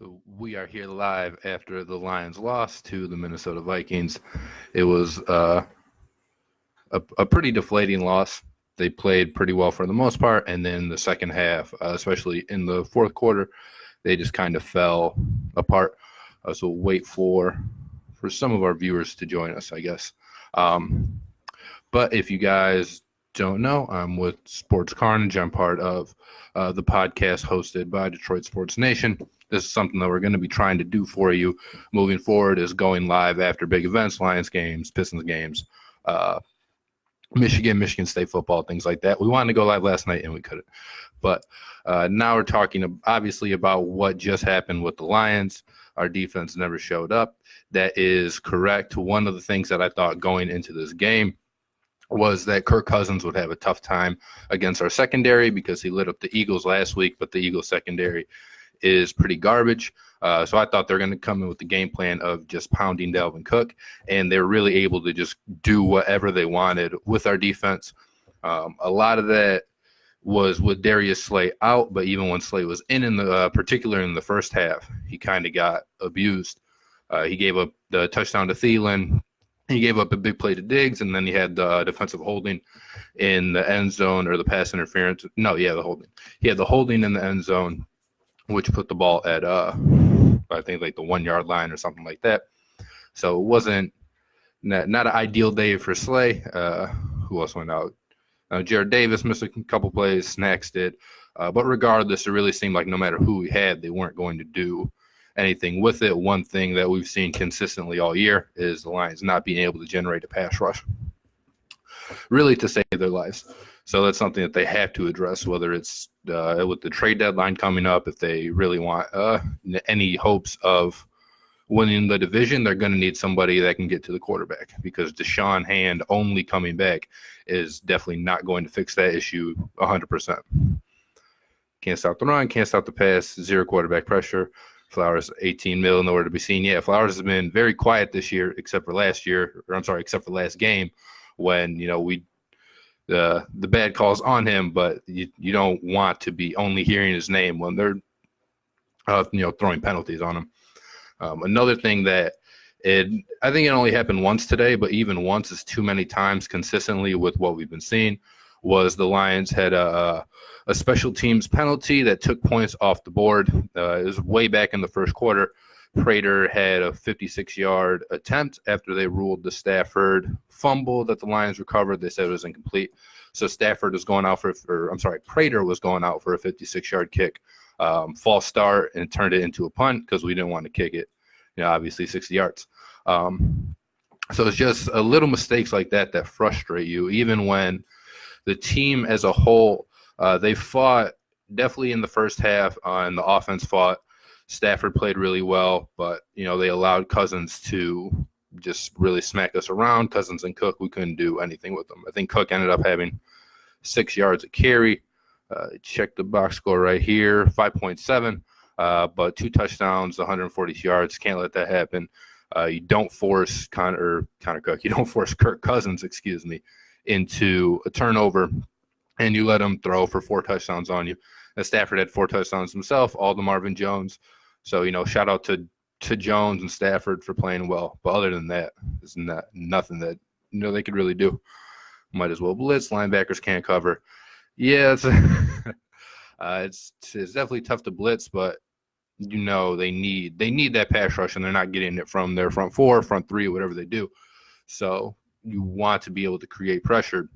So we are here live after the Lions lost to the Minnesota Vikings. It was a pretty deflating loss. They played pretty well for the most part, and then the second half, especially in the fourth quarter, they just kind of fell apart. So we'll wait for some of our viewers to join us, I guess. Um, but if you guys don't know, I'm with Sports Carnage. I'm part of the podcast hosted by Detroit Sports Nation. This is something that we're going to be trying to do for you moving forward, is going live after big events, Lions games, Pistons games, uh, Michigan State football, things like that. We wanted to go live last night and we couldn't. But now we're talking obviously about what just happened with the Lions. Our defense never showed up. That is correct. One of the things that I thought going into this game was that Kirk Cousins would have a tough time against our secondary because he lit up the Eagles last week, but the Eagles secondary is pretty garbage. So I thought they're going to come in with the game plan of just pounding Dalvin Cook, and they're really able to just do whatever they wanted with our defense. A lot of that was with Darius Slay out, but even when Slay was in the particular in the first half, he kind of got abused. He gave up the touchdown to Thielen. He gave up a big play to Diggs, and then he had the defensive holding in the end zone, or the pass interference. No, yeah, the holding. He had the holding in the end zone, which put the ball at, I think, like the 1 yard line or something like that. So it wasn't not an ideal day for Slay. Who else went out? Jared Davis missed a couple plays, Snacks did. But regardless, it really seemed like no matter who we had, they weren't going to do anything with it. One thing that we've seen consistently all year is the Lions not being able to generate a pass rush, really, to save their lives. So that's something that they have to address, whether it's with the trade deadline coming up. If they really want any hopes of winning the division, they're going to need somebody that can get to the quarterback, because Deshaun Hand only coming back is definitely not going to fix that issue 100%. Can't stop the run, can't stop the pass, zero quarterback pressure. Flowers, 18 mil, nowhere to be seen. Yeah, Flowers has been very quiet this year, except for last game when, the bad calls on him, but you don't want to be only hearing his name when they're throwing penalties on him. Another thing that I think it only happened once today, but even once is too many times consistently with what we've been seeing, was the Lions had a special teams penalty that took points off the board. It was way back in the first quarter. Prater had a 56-yard attempt after they ruled the Stafford fumble that the Lions recovered. They said it was incomplete. So Prater was going out for a 56-yard kick. False start, and turned it into a punt because we didn't want to kick it, obviously 60 yards. So it's just a little mistakes like that frustrate you, even when the team as a whole, they fought definitely in the first half, and the offense fought. Stafford played really well, but, they allowed Cousins to just really smack us around. Cousins and Cook, we couldn't do anything with them. I think Cook ended up having 6 yards a carry. Check the box score right here, 5.7, but 2 touchdowns, 140 yards. Can't let that happen. You don't force Connor Cook. You don't force Kirk Cousins, into a turnover, and you let him throw for 4 touchdowns on you. And Stafford had 4 touchdowns himself, all to Marvin Jones. So, shout out to Jones and Stafford for playing well. But other than that, there's nothing that, they could really do. Might as well blitz. Linebackers can't cover. Yeah, it's definitely tough to blitz, but they need that pass rush, and they're not getting it from their front 4, front 3, whatever they do. So you want to be able to create pressure.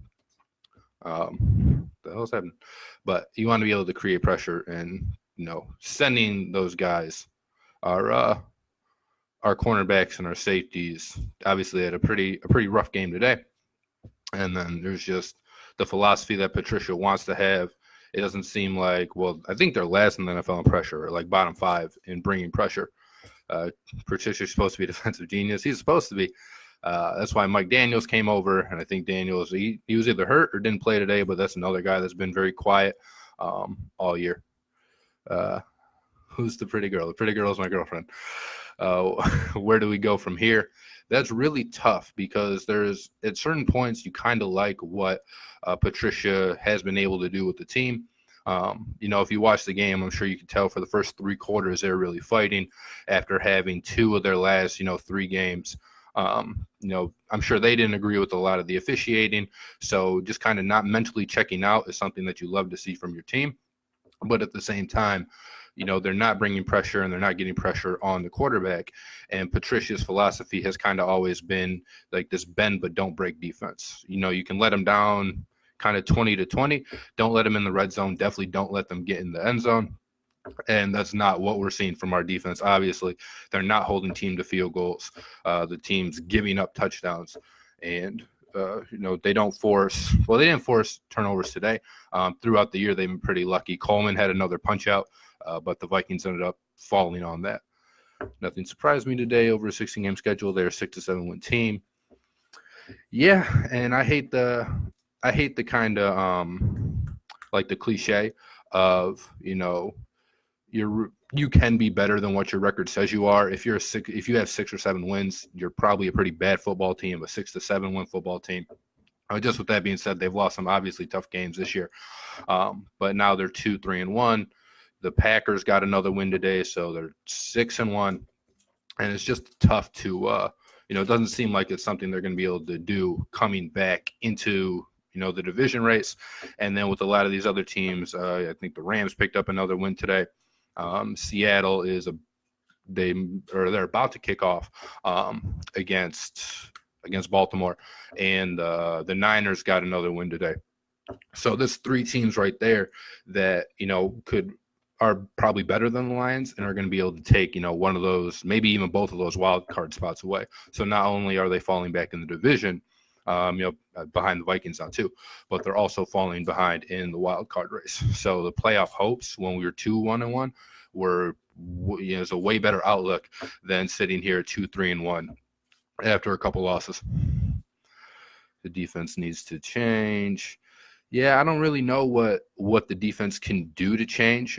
The hell's happening? But you want to be able to create pressure, and sending those guys, our cornerbacks and our safeties, obviously had a pretty rough game today. And then there's just the philosophy that Patricia wants to have. It doesn't seem like, I think they're last in the NFL in pressure, or like bottom 5 in bringing pressure. Patricia's supposed to be a defensive genius. He's supposed to be. That's why Mike Daniels came over, and I think Daniels, he was either hurt or didn't play today, but that's another guy that's been very quiet all year. Who's the pretty girl? The pretty girl is my girlfriend. Where do we go from here? That's really tough, because there's, at certain points, you kind of like what Patricia has been able to do with the team. If you watch the game, I'm sure you can tell for the first 3 quarters they're really fighting after having 2 of their last 3 games. I'm sure they didn't agree with a lot of the officiating, so just kind of not mentally checking out is something that you love to see from your team. But at the same time, they're not bringing pressure and they're not getting pressure on the quarterback. And Patricia's philosophy has kind of always been like this bend but don't break defense. You can let them down kind of 20-20. Don't let them in the red zone. Definitely don't let them get in the end zone. And that's not what we're seeing from our defense. Obviously, they're not holding team to field goals. The team's giving up touchdowns. And they don't force. Well, they didn't force turnovers today. Throughout the year, they've been pretty lucky. Coleman had another punch out, but the Vikings ended up falling on that. Nothing surprised me today. Over a 16-game schedule, they're a 6-7 win team. Yeah, and I hate the kind of like the cliche of you can be better than what your record says you are. If you have 6 or 7 wins, you're probably a pretty bad football team, a 6-7 win football team. Just with that being said, they've lost some obviously tough games this year, but now they're 2-3-1. The Packers got another win today, so they're 6-1, and it's just tough to it doesn't seem like it's something they're going to be able to do coming back into the division race. And then with a lot of these other teams, I think the Rams picked up another win today. Seattle they're about to kick off against Baltimore, and the Niners got another win today. So there's 3 teams right there that are probably better than the Lions and are going to be able to take one of those, maybe even both of those wild card spots away. So not only are they falling back in the division, behind the Vikings now too, but they're also falling behind in the wild card race. So the playoff hopes when we were 2-1-1 were it's a way better outlook than sitting here 2-3-1 after a couple losses. The defense needs to change. Yeah, I don't really know what the defense can do to change.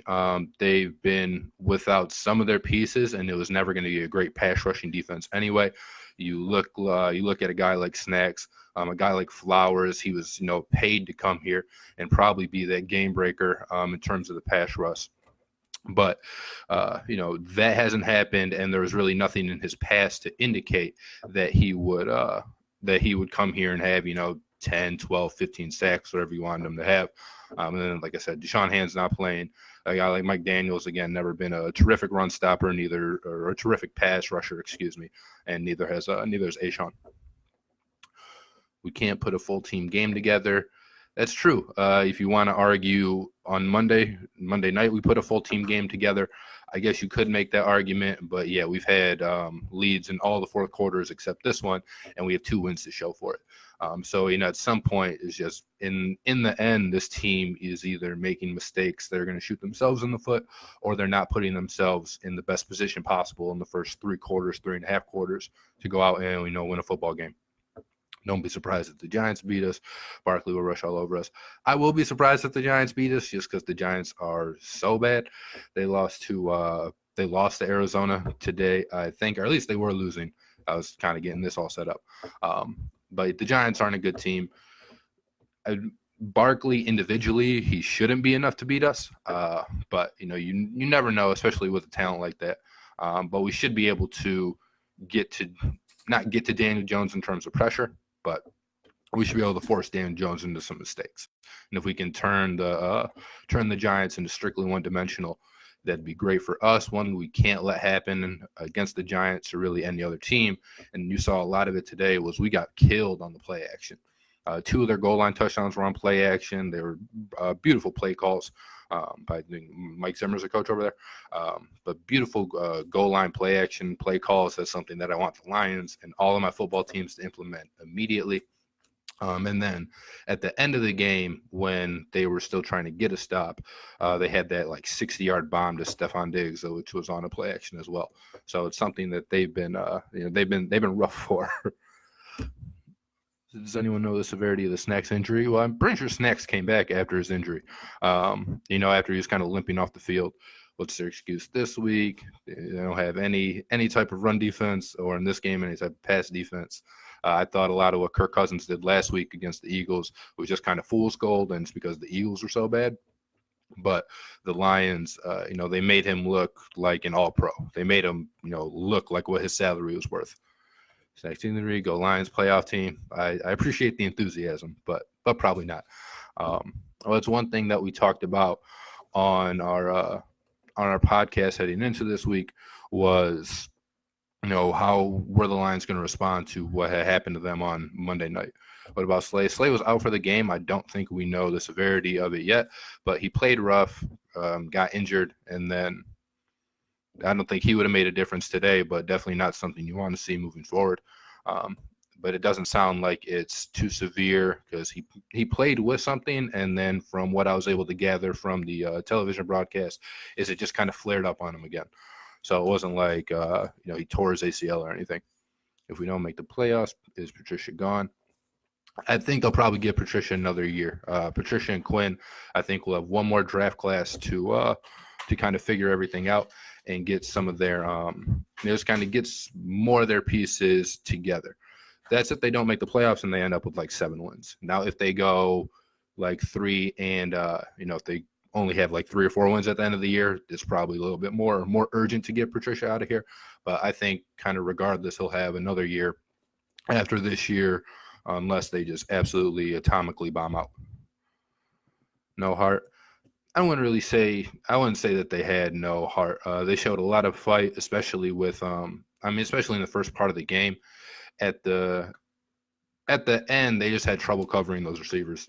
They've been without some of their pieces, and it was never going to be a great pass rushing defense anyway. You look at a guy like Snacks, a guy like Flowers. He was paid to come here and probably be that game breaker in terms of the pass rush. But that hasn't happened, and there was really nothing in his past to indicate that he would come here and have 10, 12, 15 sacks, whatever you wanted him to have. And then, like I said, Deshaun Hand's not playing. A guy like Mike Daniels, again, never been a terrific run stopper, or a terrific pass rusher, excuse me, and neither has Ashawn. We can't put a full team game together. That's true. If you want to argue on Monday night, we put a full team game together. I guess you could make that argument, but yeah, we've had leads in all the 4th quarters except this one, and we have 2 wins to show for it. So at some point, it's just in the end, this team is either making mistakes that are going to shoot themselves in the foot, or they're not putting themselves in the best position possible in the first 3 quarters, 3.5 quarters to go out and win a football game. Don't be surprised if the Giants beat us. Barkley will rush all over us. I will be surprised if the Giants beat us, just because the Giants are so bad. They lost to Arizona today, I think, or at least they were losing. I was kind of getting this all set up. But the Giants aren't a good team. Barkley individually, he shouldn't be enough to beat us. But you never know, especially with a talent like that. But we should be able to not get to Daniel Jones in terms of pressure, but we should be able to force Daniel Jones into some mistakes. And if we can turn the Giants into strictly one-dimensional, that'd be great for us. One we can't let happen against the Giants or really any other team. And you saw a lot of it today was we got killed on the play action. 2 of their goal line touchdowns were on play action. They were beautiful play calls. I think Mike Zimmer's a coach over there. But beautiful goal line play action play calls. That's something that I want the Lions and all of my football teams to implement immediately. And then at the end of the game, when they were still trying to get a stop, they had that 60-yard bomb to Stephon Diggs, which was on a play action as well. So it's something that they've been rough for. Does anyone know the severity of the Snacks injury? Well, I'm pretty sure Snacks came back after his injury. After he was kind of limping off the field. What's their excuse this week? They don't have any type of run defense, or in this game, any type of pass defense. I thought a lot of what Kirk Cousins did last week against the Eagles was just kind of fool's gold, and it's because the Eagles were so bad. But the Lions, they made him look like an all-pro. They made him, look like what his salary was worth. 19-3, go Lions playoff team. I appreciate the enthusiasm, but probably not. Well, it's one thing that we talked about on our podcast heading into this week was, how were the Lions going to respond to what had happened to them on Monday night? What about Slay? Slay was out for the game. I don't think we know the severity of it yet, but he played rough, got injured, and then I don't think he would have made a difference today, but definitely not something you want to see moving forward. But it doesn't sound like it's too severe because he played with something, and then from what I was able to gather from the television broadcast, is it just kind of flared up on him again. So it wasn't like he tore his ACL or anything. If we don't make the playoffs, is Patricia gone? I think they'll probably give Patricia another year. Patricia and Quinn, I think, will have one more draft class to kind of figure everything out and get some of their just kind of gets more of their pieces together. That's if they don't make the playoffs and they end up with like 7 wins. Now, if they go like 3 and if they only have like 3 or 4 wins at the end of the year, it's probably a little bit more urgent to get Patricia out of here. But I think kind of regardless, he'll have another year after this year, unless they just absolutely atomically bomb out. No heart. I wouldn't say that they had no heart. They showed a lot of fight, especially with especially in the first part of the game. At the end, they just had trouble covering those receivers,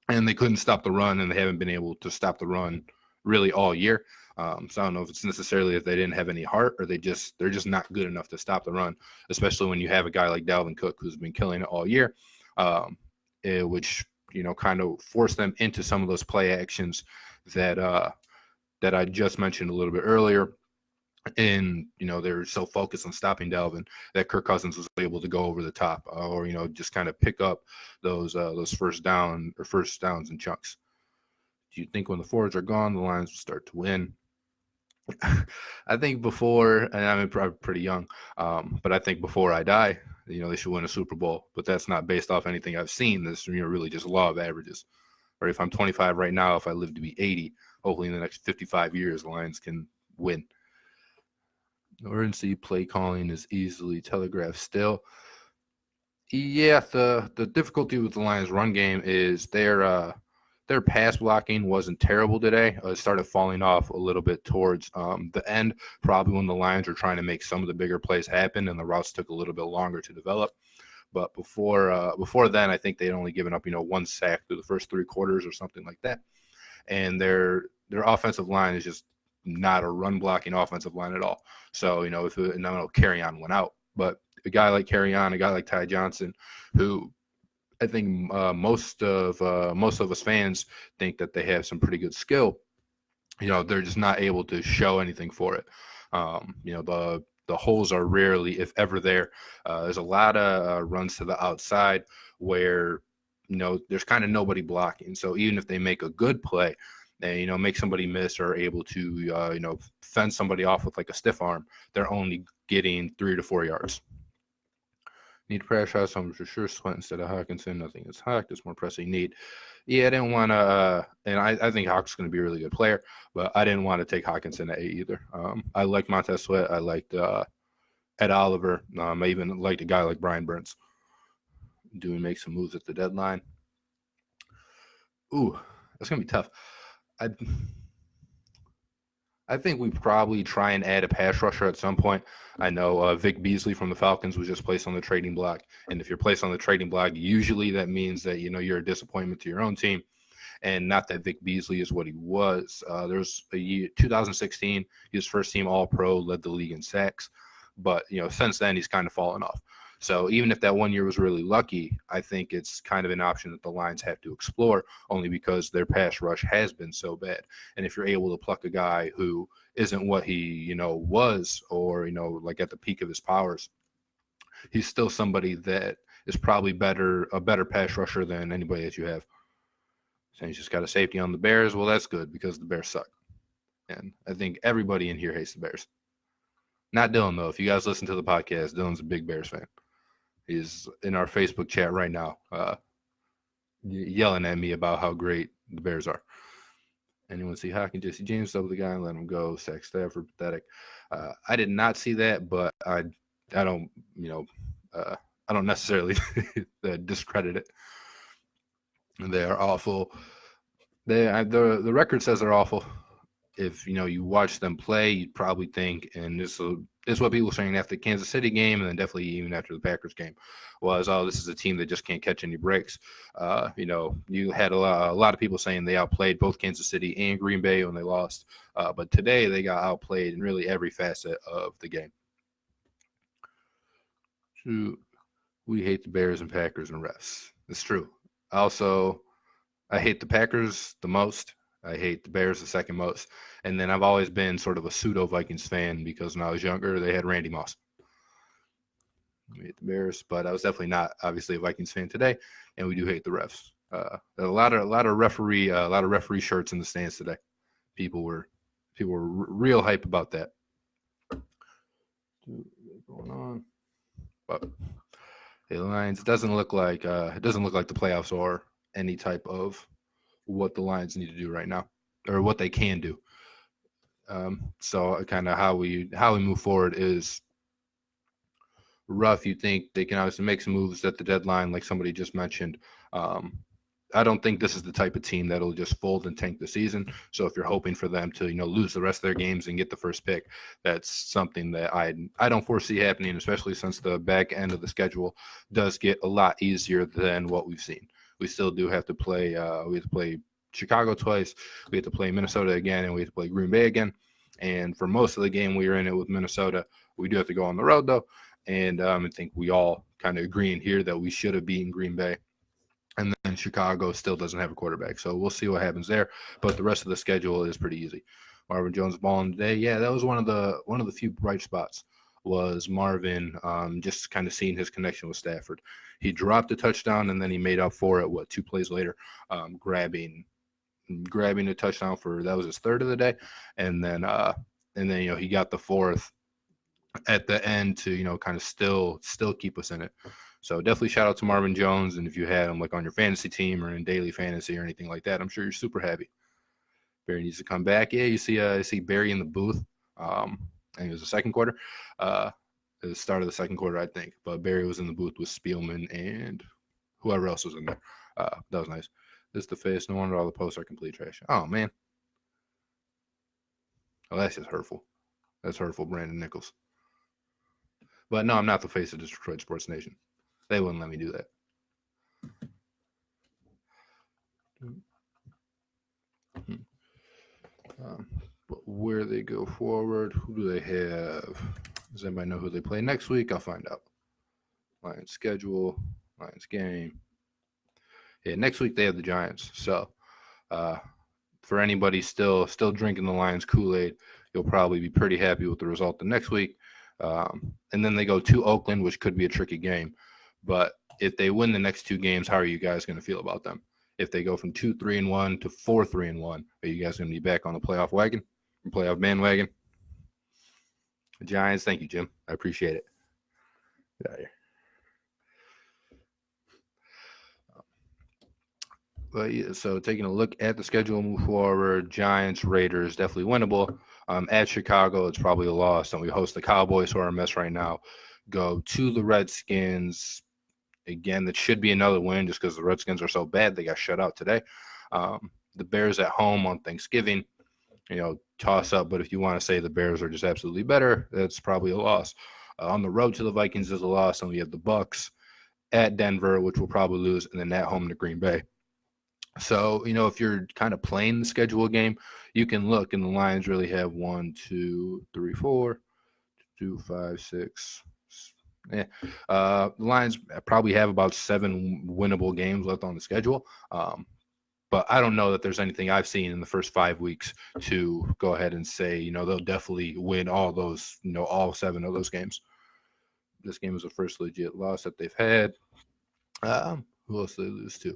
and they couldn't stop the run, and they haven't been able to stop the run really all year. So I don't know if it's necessarily that they didn't have any heart, or they're just not good enough to stop the run, especially when you have a guy like Dalvin Cook who's been killing it all year, which kind of forced them into some of those play actions that I just mentioned a little bit earlier. And they're so focused on stopping Dalvin that Kirk Cousins was able to go over the top, or just kind of pick up those first downs in chunks. Do you think when the forwards are gone, the Lions will start to win? I think before, and I'm probably pretty young, but I think before I die, they should win a Super Bowl. But that's not based off anything I've seen. This really just law of averages. Or if I'm 25 right now, if I live to be 80, hopefully in the next 55 years, the Lions can win. Emergency play calling is easily telegraphed still. Yeah, the difficulty with the Lions' run game is their pass blocking wasn't terrible today. It started falling off a little bit towards the end, probably when the Lions were trying to make some of the bigger plays happen, and the routes took a little bit longer to develop. But before then, I think they'd only given up 1 sack through the first 3 quarters or something like that. And their offensive line is just not a run blocking offensive line at all. So if Kerryon went out, but a guy like Kerryon, a guy like Ty Johnson, who I think most of us fans think that they have some pretty good skill. They're just not able to show anything for it. The holes are rarely, if ever, there. There's a lot of runs to the outside where there's kind of nobody blocking. So even if they make a good play, they make somebody miss or able to fend somebody off with like a stiff arm, they're only getting 3 to 4 yards. Need pressure shots, I'm for sure Sweat instead of Hawkinson. Nothing is Hawk. There's more pressing need. Yeah, I didn't want to, and I think Hawk's going to be a really good player, but I didn't want to take Hawkinson at 8 either. I liked Montez Sweat. I liked Ed Oliver. I even liked a guy like Brian Burns. Do we make some moves at the deadline? Ooh, that's going to be tough. I think we probably try and add a pass rusher at some point. I know Vic Beasley from the Falcons was just placed on the trading block. And if you're placed on the trading block, usually that means that, you're a disappointment to your own team. And not that Vic Beasley is what he was. There's a year, 2016, he was first team All-Pro, led the league in sacks. But, since then, he's kind of fallen off. So even if that 1 year was really lucky, I think it's kind of an option that the Lions have to explore, only because their pass rush has been so bad. And if you're able to pluck a guy who isn't what he, was, or, like at the peak of his powers, he's still somebody that is probably a better pass rusher than anybody that you have. So he's just got a safety on the Bears. Well, that's good because the Bears suck. And I think everybody in here hates the Bears. Not Dylan, though. If you guys listen to the podcast, Dylan's a big Bears fan. He's in our Facebook chat right now, yelling at me about how great the Bears are. Anyone see Hawkins, Jesse James double the guy and let him go? Sack Stafford, pathetic. I did not see that, but I don't, I don't necessarily discredit it. They are awful. The record says they're awful. If you watch them play, you'd probably think, and this is what people were saying after the Kansas City game, and then definitely even after the Packers game, was, oh, this is a team that just can't catch any breaks. You had a lot of people saying they outplayed both Kansas City and Green Bay when they lost, but today they got outplayed in really every facet of the game. We hate the Bears and Packers and refs. It's true. Also, I hate the Packers the most. I hate the Bears the second most. And then I've always been sort of a pseudo Vikings fan because when I was younger, they had Randy Moss. We hate the Bears, but I was definitely not obviously a Vikings fan today, and we do hate the refs. A lot of referee shirts in the stands today. People were real hype about that. Going on, but the Lions, it doesn't look like the playoffs or any type of what the Lions need to do right now, or what they can do. So kind of how we move forward is rough. You think they can obviously make some moves at the deadline, like somebody just mentioned. I don't think this is the type of team that'll just fold and tank the season. So if you're hoping for them to lose the rest of their games and get the first pick, that's something that I don't foresee happening, especially since the back end of the schedule does get a lot easier than what we've seen. We still do have to play. We have to play Chicago twice. We have to play Minnesota again, and we have to play Green Bay again. And for most of the game, we were in it with Minnesota. We do have to go on the road though, and I think we all kind of agree in here that we should have beaten Green Bay. And then Chicago still doesn't have a quarterback, so we'll see what happens there. But the rest of the schedule is pretty easy. Marvin Jones balling today. Yeah, that was one of the few bright spots. Was Marvin just kind of seeing his connection with Stafford. He dropped a touchdown and then he made up for it. 2 plays later, grabbing a touchdown that was his third of the day, and then he got the fourth at the end to kind of still keep us in it. So definitely shout out to Marvin Jones, and if you had him like on your fantasy team or in daily fantasy or anything like that, I'm sure you're super happy. Barry needs to come back. Yeah, you see Barry in the booth. I think it was the second quarter. At the start of the second quarter, I think. But Barry was in the booth with Spielman and whoever else was in there. That was nice. This is the face. No wonder all the posts are complete trash. Oh, man. Oh, that's just hurtful. That's hurtful, Brandon Nichols. But no, I'm not the face of Detroit Sports Nation. They wouldn't let me do that. But where they go forward, who do they have? Does anybody know who they play next week? I'll find out. Lions schedule, Lions game. Yeah, next week they have the Giants. So for anybody still drinking the Lions Kool-Aid, you'll probably be pretty happy with the result the next week. And then they go to Oakland, which could be a tricky game. But if they win the next 2 games, how are you guys going to feel about them? If they go from 2-3-1 to 4-3-1, are you guys going to be back on the playoff wagon, playoff bandwagon? The Giants, thank you, Jim. I appreciate it. Get out of here. But yeah, so taking a look at the schedule, move forward. Giants, Raiders, definitely winnable. At Chicago, it's probably a loss. And we host the Cowboys, who are a mess right now. Go to the Redskins. Again, that should be another win just because the Redskins are so bad. They got shut out today. The Bears at home on Thanksgiving, toss up. But if you want to say the Bears are just absolutely better, that's probably a loss. On the road to the Vikings is a loss. And we have the Bucs at Denver, which we'll probably lose, and then at home to Green Bay. So, if you're kind of playing the schedule game, you can look, and the Lions really have 1, 2, 3, 4, 2, 5, 6. Yeah. The Lions probably have about 7 winnable games left on the schedule. But I don't know that there's anything I've seen in the first 5 weeks to go ahead and say, they'll definitely win all those, all 7 of those games. This game was the first legit loss that they've had. Who else did they lose to?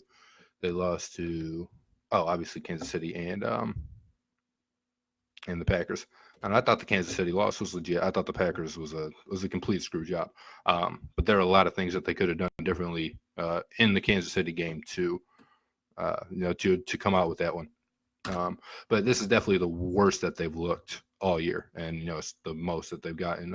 They lost to, obviously Kansas City and the Packers. And I thought the Kansas City loss was legit. I thought the Packers was a complete screw job. But there are a lot of things that they could have done differently in the Kansas City game to come out with that one. But this is definitely the worst that they've looked all year, and it's the most that they've gotten.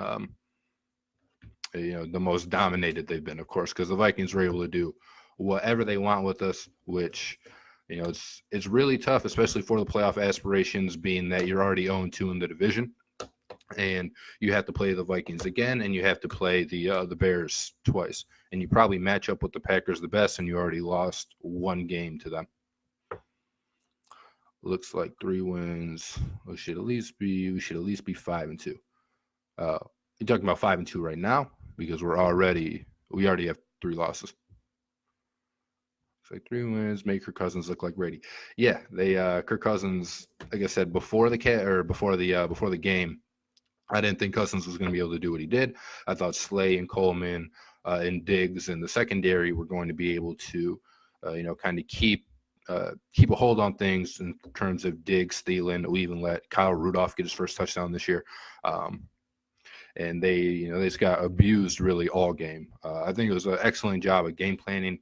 The most dominated they've been, of course, because the Vikings were able to do whatever they want with us, which it's really tough, especially for the playoff aspirations, being that you're already 0-2 in the division, and you have to play the Vikings again, and you have to play the Bears twice, and you probably match up with the Packers the best, and you already lost one game to them. Looks like 3 wins. We should at least be 5-2. You're talking about 5-2 right now because we already have 3 losses. It's like 3 wins make Kirk Cousins look like Brady. Yeah, they Kirk Cousins, like I said before the game, I didn't think Cousins was going to be able to do what he did. I thought Slay and Coleman and Diggs in the secondary were going to be able to, kind of keep a hold on things in terms of Diggs, Thielen. We even let Kyle Rudolph get his first touchdown this year. And they just got abused really all game. I think it was an excellent job of game planning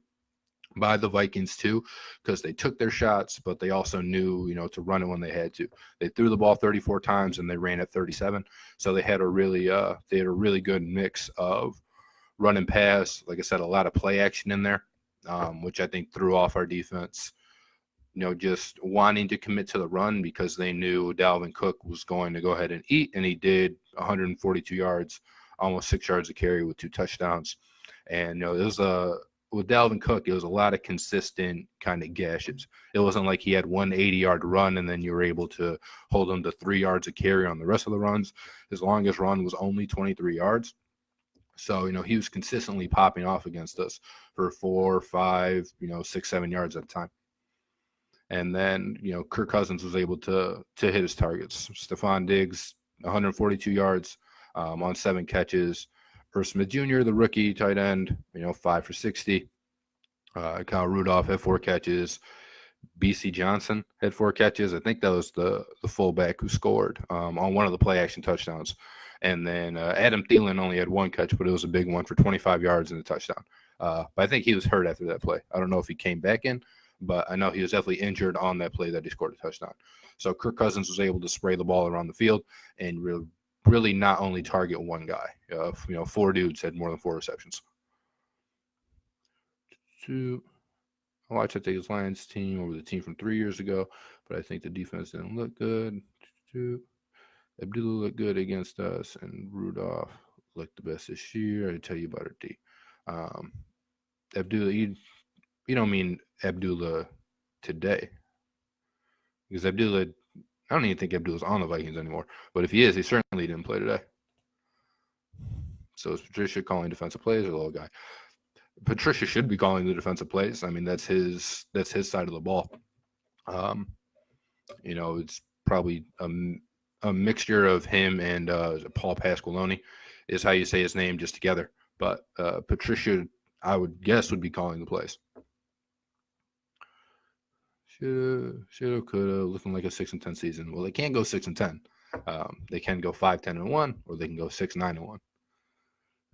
by the Vikings too, because they took their shots, but they also knew, to run it when they had to. They threw the ball 34 times and they ran it 37. So they had a really good mix of run and pass. Like I said, a lot of play action in there, which I think threw off our defense. Just wanting to commit to the run because they knew Dalvin Cook was going to go ahead and eat, and he did 142 yards, almost 6 yards a carry with 2 touchdowns. And, it was with Dalvin Cook, it was a lot of consistent kind of gashes. It wasn't like he had one 80-yard run and then you were able to hold him to 3 yards a carry on the rest of the runs. His longest run was only 23 yards. So, he was consistently popping off against us for 4, 5, 6, 7 yards at a time. And then, Kirk Cousins was able to hit his targets. Stephon Diggs, 142 yards on 7 catches. Irv Smith Jr., the rookie tight end, 5 for 60. Kyle Rudolph had 4 catches. BC Johnson had 4 catches. I think that was the fullback who scored on one of the play action touchdowns. And then Adam Thielen only had 1 catch, but it was a big one for 25 yards and a touchdown. But I think he was hurt after that play. I don't know if he came back in, but I know he was definitely injured on that play that he scored a touchdown. So Kirk Cousins was able to spray the ball around the field and really not only target one guy. 4 dudes had more than 4 receptions. I watched this Lions team over the team from 3 years ago, but I think the defense didn't look good. Abdullah looked good against us, and Rudolph looked the best this year. I tell you about it, D. Abdullah, you don't mean Abdullah today, because Abdullah, I don't even think Abdullah's on the Vikings anymore. But if he is, he certainly didn't play today. So is Patricia calling defensive plays or the little guy? Patricia should be calling the defensive plays. I mean, that's his side of the ball. It's probably a mixture of him and Paul Pasqualoni is how you say his name just together. But Patricia, I would guess, would be calling the plays. Shoulda, coulda, looking like a 6-10 season. Well, they can't go 6-10. They can go 5-10-1, or they can go 6-9-1.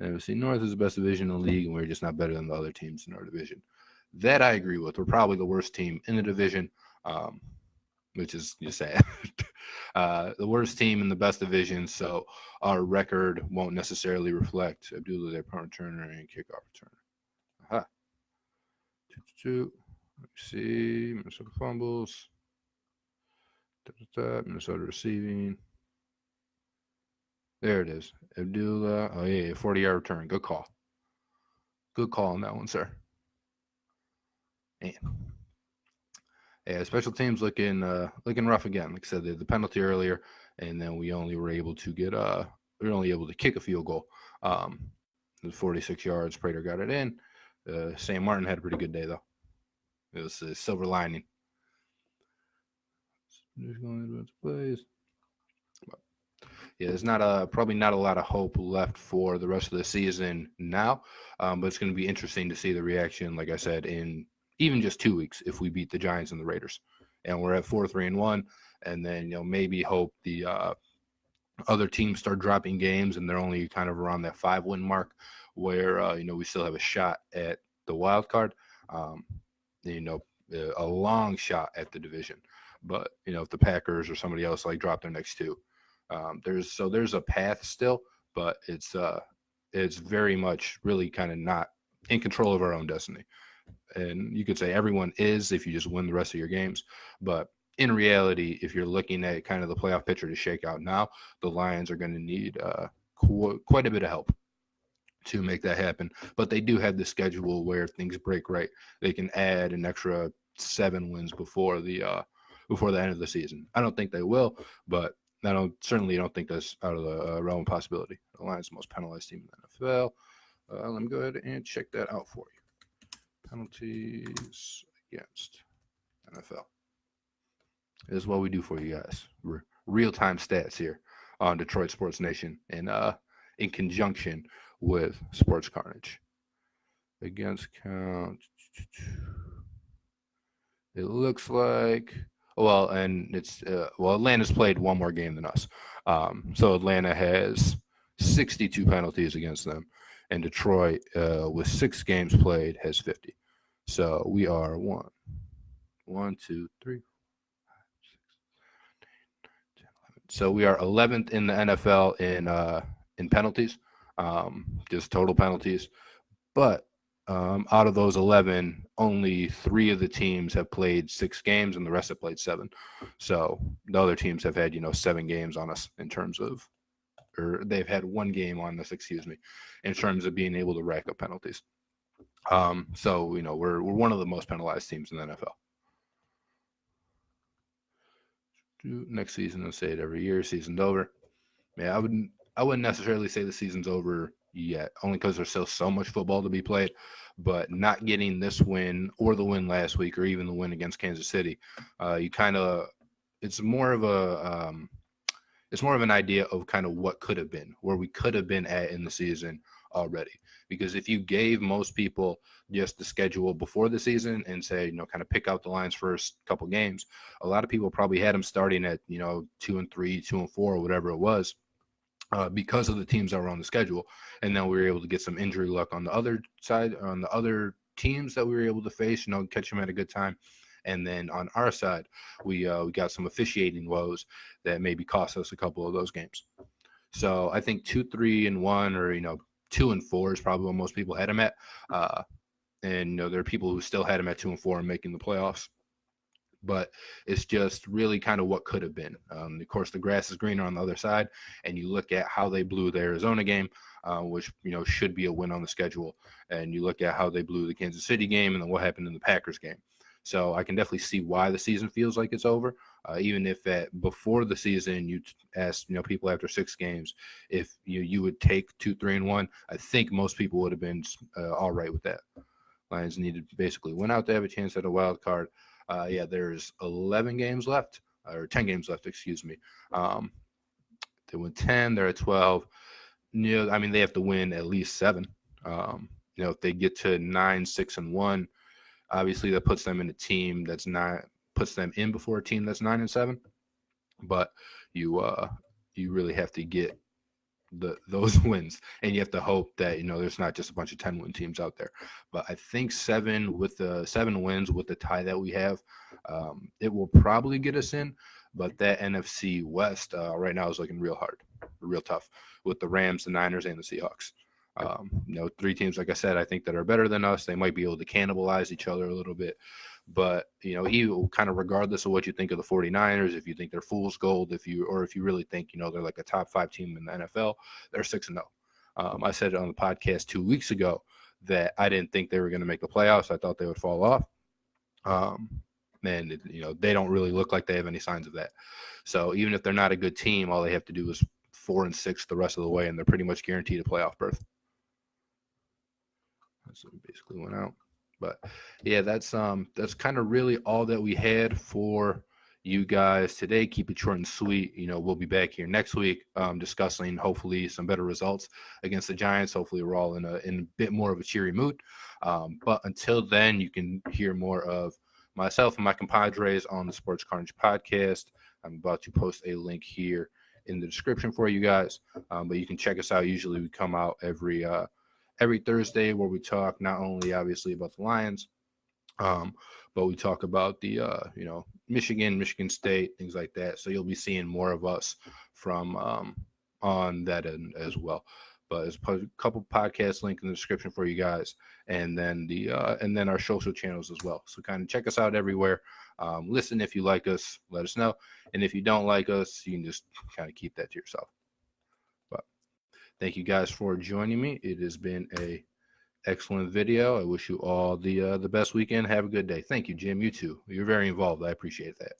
NFC North is the best division in the league, and we're just not better than the other teams in our division. That I agree with. We're probably the worst team in the division, which is just sad. The worst team in the best division, so our record won't necessarily reflect Abdullah, their punt returner, and kickoff returner. Aha. 2-2. Let's see. Minnesota fumbles. Minnesota receiving. There it is. Abdullah. Oh, yeah, 40-yard return. Good call. Good call on that one, sir. Man. Yeah, special teams looking rough again. Like I said, the penalty earlier, and then we only were able to get we were only able to kick a field goal. It was 46 yards. Prater got it in. Sam Martin had a pretty good day, though. It was a silver lining. Just going to plays. Yeah, there's probably not a lot of hope left for the rest of the season now, but it's going to be interesting to see the reaction, like I said, in even just 2 weeks if we beat the Giants and the Raiders. And we're at 4-3-1, and then maybe hope the other teams start dropping games and they're only kind of around that 5-win mark where we still have a shot at the wild card. A long shot at the division. But if the Packers or somebody else like drop their next two, there's a path still, but it's very much really kind of not in control of our own destiny. And you could say everyone is if you just win the rest of your games, but in reality, if you're looking at kind of the playoff picture to shake out now, the Lions are going to need quite a bit of help to make that happen. But they do have the schedule where things break right. They can add an extra 7 wins before the end of the season. I don't think they will, but certainly don't think that's out of the realm of possibility. The Lions are the most penalized team in the NFL. Let me go ahead and check that out for you. Penalties against NFL. This is what we do for you guys. Real-time stats here on Detroit Sports Nation and in conjunction with Sports Carnage. Against count, it looks like, and it's Atlanta's played one more game than us. So Atlanta has 62 penalties against them, and Detroit, with 6 games played, has 50. So we are 1, 2, 3, 4, 5, 6, 7, 8, 9, 10, 11. So we are 11th in the NFL in penalties, just total penalties. But out of those 11, only 3 of the teams have played 6 games, and the rest have played 7. So the other teams have had 7 games on us in terms of, or they've had 1 game on us, in terms of being able to rack up penalties. So we're one of the most penalized teams in the NFL. Next season, I'll say it every year. Season's over. Yeah, I wouldn't necessarily say the season's over yet, only because there's still so much football to be played. But not getting this win or the win last week, or even the win against Kansas City, it's more of an idea of kind of what could have been, where we could have been at in the season already. Because if you gave most people just the schedule before the season and say, kind of pick out the Lions' first couple games, a lot of people probably had them starting at 2-3, 2-4, or whatever it was. Because of the teams that were on the schedule. And then we were able to get some injury luck on the other side, on the other teams that we were able to face, catch them at a good time. And then on our side, we got some officiating woes that maybe cost us a couple of those games. So I think 2-3-1, or 2-4 is probably what most people had them at. And there are people who still had them at 2-4 and making the playoffs. But it's just really kind of what could have been. Of course, the grass is greener on the other side, and you look at how they blew the Arizona game, which should be a win on the schedule, and you look at how they blew the Kansas City game, and then what happened in the Packers game. So I can definitely see why the season feels like it's over, even if before the season you asked people after 6 games if you would take 2-3-1. I think most people would have been all right with that. Lions needed basically win out to have a chance at a wild card. There's 11 games left, or 10 games left, excuse me. They win 10, they're at 12. They have to win at least 7. If they get to 9-6-1, obviously that puts them in a team puts them in before a team that's 9-7. But you really have to get those wins, and you have to hope that there's not just a bunch of 10-win teams out there. But I think 7 wins with the tie that we have, it will probably get us in. But that NFC West right now is looking real hard, real tough, with the Rams, the Niners, and the Seahawks. 3 teams, like I said, I think that are better than us. They might be able to cannibalize each other a little bit. But, even kind of regardless of what you think of the 49ers, if you think they're fool's gold, if you really think, they're like a top 5 team in the NFL, they're 6-0. I said it on the podcast 2 weeks ago that I didn't think they were going to make the playoffs. I thought they would fall off. And, they don't really look like they have any signs of that. So even if they're not a good team, all they have to do is 4-6 the rest of the way, and they're pretty much guaranteed a playoff berth. So basically went out. But yeah, that's kind of really all that we had for you guys today. Keep it short and sweet. We'll be back here next week discussing hopefully some better results against the Giants. Hopefully we're all in a bit more of a cheery mood. But until then, you can hear more of myself and my compadres on the Sports Carnage podcast. I'm about to post a link here in the description for you guys. But you can check us out. Usually we come out every Thursday, where we talk not only obviously about the Lions, but we talk about the Michigan, Michigan State, things like that. So you'll be seeing more of us from on that end as well. But there's a couple podcasts link in the description for you guys, and then our social channels as well. So kind of check us out everywhere. Listen, if you like us, let us know, and if you don't like us, you can just kind of keep that to yourself. But thank you guys for joining me. It has been a excellent video. I wish you all the best weekend. Have a good day. Thank you, Jim. You too. You're very involved. I appreciate that.